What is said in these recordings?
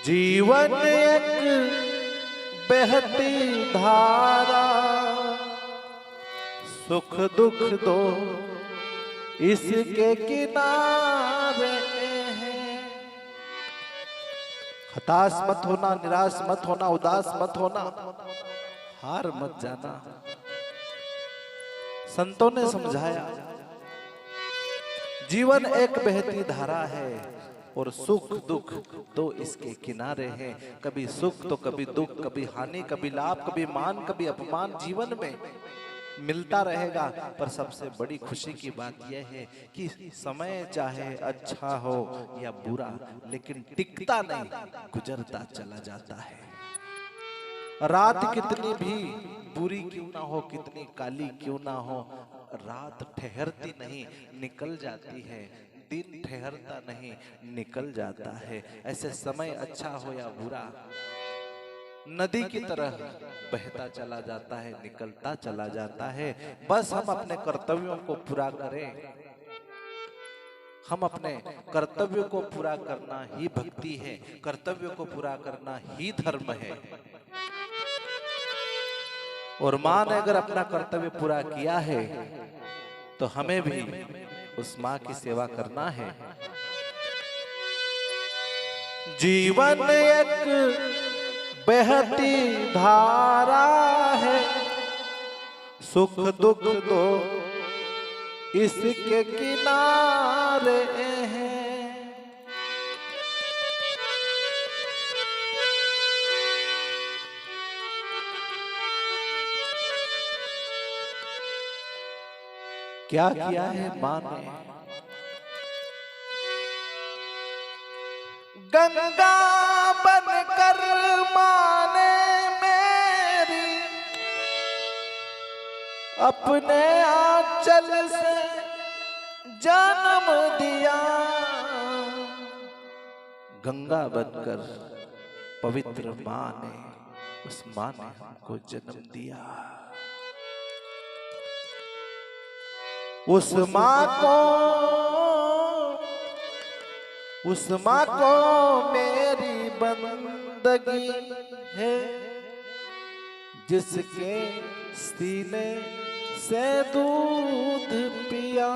जीवन एक बहती धारा, सुख दुख दो इसके किनारे हैं। हताश मत होना, निराश मत होना, उदास मत होना, हार मत जाना। संतों ने समझाया जीवन एक बहती धारा है और सुख दुख तो इसके किनारे हैं। कभी सुख तो कभी दुख, कभी हानि, कभी लाभ, कभी मान, कभी अपमान जीवन में मिलता रहेगा। पर सबसे बड़ी खुशी की बात यह है कि समय चाहे अच्छा हो या बुरा, लेकिन टिकता नहीं, गुजरता चला जाता है। रात कितनी भी बुरी क्यों ना हो, कितनी काली क्यों ना हो, रात ठहरती नहीं, निकल जाती है। दिन ठहरता नहीं, निकल जाता है। ऐसे समय अच्छा हो या बुरा, नदी की तरह बहता चला जाता है, निकलता चला जाता है। बस हम अपने कर्तव्यों को पूरा करें। हम अपने कर्तव्य को पूरा करना ही भक्ति है, कर्तव्य को पूरा करना ही धर्म है। और माँ ने अगर अपना कर्तव्य पूरा किया है तो हमें भी उस माँ की सेवा करना है। जीवन एक बहती धारा है, सुख दुख दो इसके किनारे हैं। क्या किया है माँ ने? गंगा बनकर माँ ने मेरी अपने आंचल से जन्म दिया। गंगा बनकर पवित्र माँ ने, उस माँ ने हमको जन्म दिया। उस माँ को मेरी बंदगी है, जिसके सीने से दूध पिया।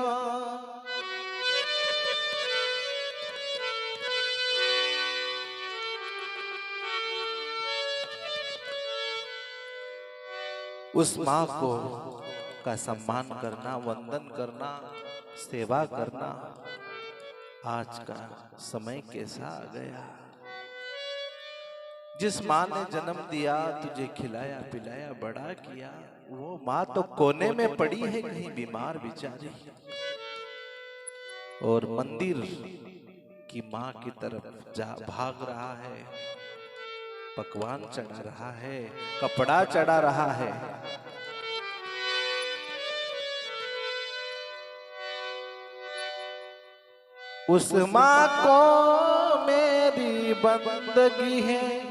उस माँ को का सम्मान करना, वंदन करना, सेवा करना आज का समय कैसा आ गया। जिस माँ ने जन्म दिया, तुझे खिलाया पिलाया बड़ा किया, वो माँ तो कोने में पड़ी है कहीं बीमार बेचारी। और मंदिर की माँ की तरफ भाग रहा है, पकवान चढ़ा रहा है, कपड़ा चढ़ा रहा है। उस माँ को मेरी बंदगी है,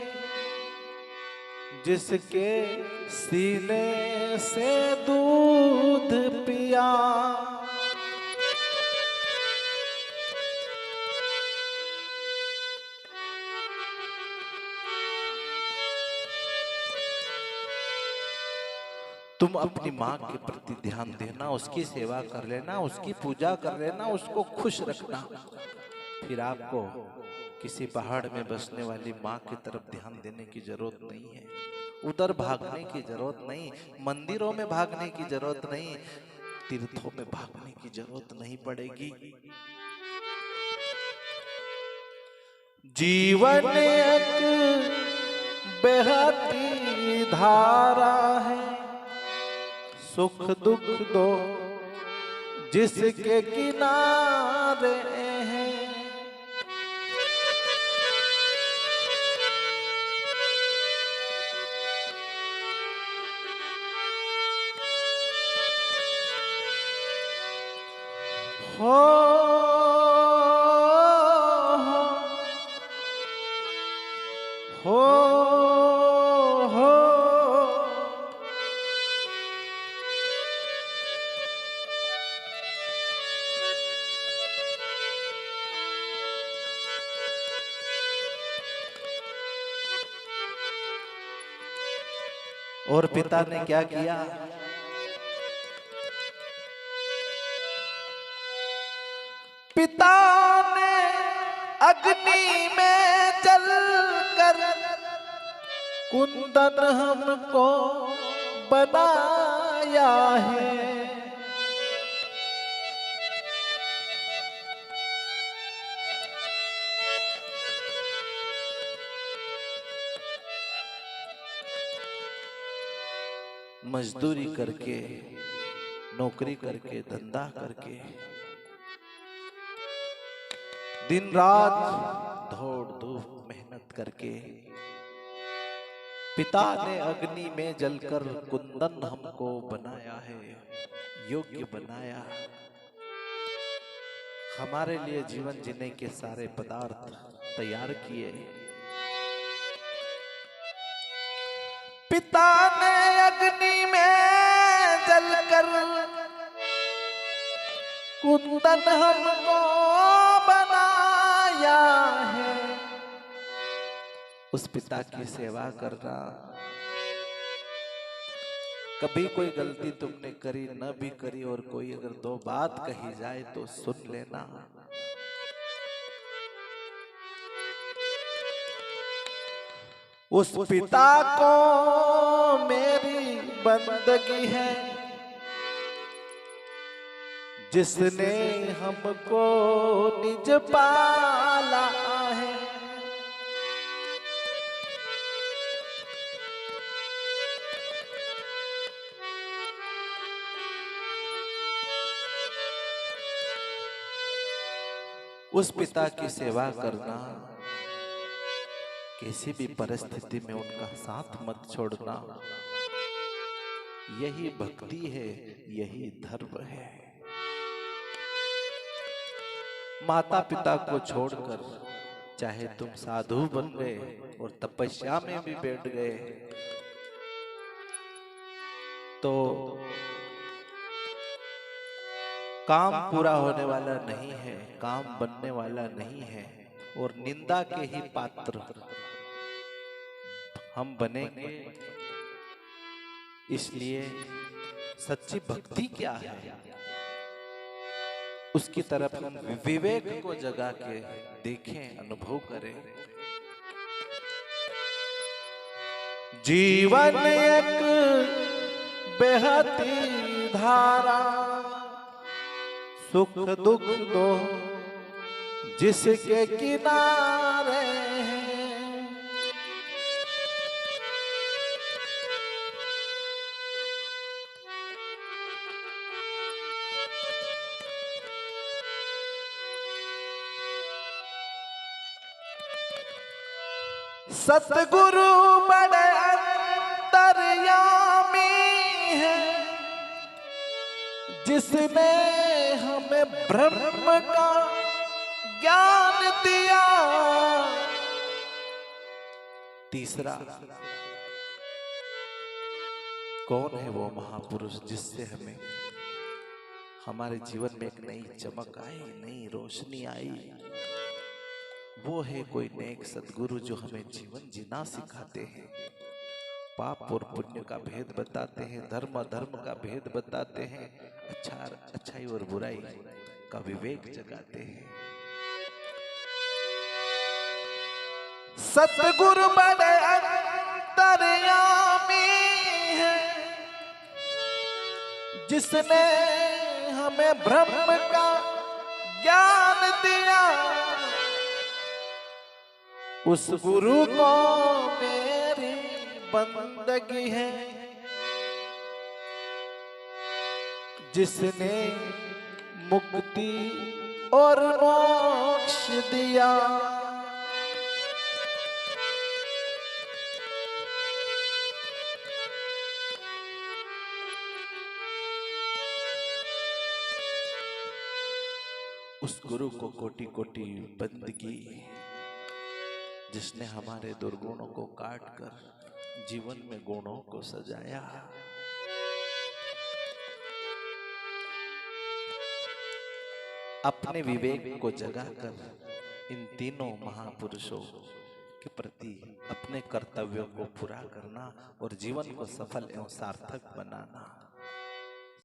जिसके सीने से दूध पिया। तुम अपनी माँ के प्रति ध्यान देना, उसकी सेवा कर लेना, उसकी पूजा कर लेना, उसको खुश रखना। फिर आपको किसी पहाड़ में बसने वाली माँ की तरफ ध्यान देने की जरूरत नहीं है, उधर भागने की जरूरत नहीं, मंदिरों में भागने की जरूरत नहीं, तीर्थों में भागने की जरूरत नहीं पड़ेगी। जीवन एक बहती धारा है, सुख दुख दो जिसके किनारे हैं। हो हो हो और पिता ने क्या किया? पिता ने अग्नि में जलकर कुंदन हमको बनाया है। मजदूरी करके, नौकरी करके, धंधा करके, दिन रात दौड़ धूप मेहनत करके पिता ने अग्नि में जलकर कुंदन हमको बनाया है, योग्य बनाया। हमारे लिए जीवन जीने के सारे पदार्थ तैयार किए। पिता ने अग्नि में जलकर कुंदन हमको बनाया है। उस पिता की सेवा करना। कभी कोई गलती तुमने करी न भी करी और कोई अगर दो बात कही जाए तो सुन लेना। उस पिता को मेरी बंदगी है जिसने हमको निज पाला है। उस पिता की सेवा करना, किसी भी परिस्थिति में उनका साथ मत छोड़ना, यही भक्ति है, यही धर्म है। माता पिता को छोड़कर चाहे तुम साधु बन गए और तपस्या में भी बैठ गए तो काम पूरा होने वाला नहीं है, काम बनने वाला नहीं है और निंदा के ही पात्र हम बनेंगे। इसलिए सच्ची भक्ति क्या है, उसकी तरफ हम विवेक को जगा के देखें, अनुभव करें। जीवन एक बहती धारा, सुख दुख दो जिसके किनारे हैं। सतगुरु बड़े अंतर्यामी है जिसने हमें ब्रह्म का ज्ञान दिया। तीसरा, कौन है वो महापुरुष जिससे हमें हमारे जीवन में एक नई चमक आई, नई रोशनी आई। वो है कोई नेक सद्गुरु जो हमें जीवन जीना सिखाते हैं, पाप और पुण्य का भेद बताते हैं, धर्म अधर्म का भेद बताते हैं, अच्छाई और बुराई का विवेक जगाते हैं। सतगुरु बड़े अंतर्यामी है जिसने हमें ब्रह्म का ज्ञान दिया। उस गुरु को मेरी बंदगी है जिसने मुक्ति और मोक्ष दिया। उस गुरु को कोटि कोटि बंदगी जिसने हमारे दुर्गुणों को काट कर जीवन में गुणों को सजाया। अपने विवेक को जगाकर इन तीनों महापुरुषों के प्रति अपने कर्तव्यों को पूरा करना और जीवन को सफल एवं सार्थक बनाना।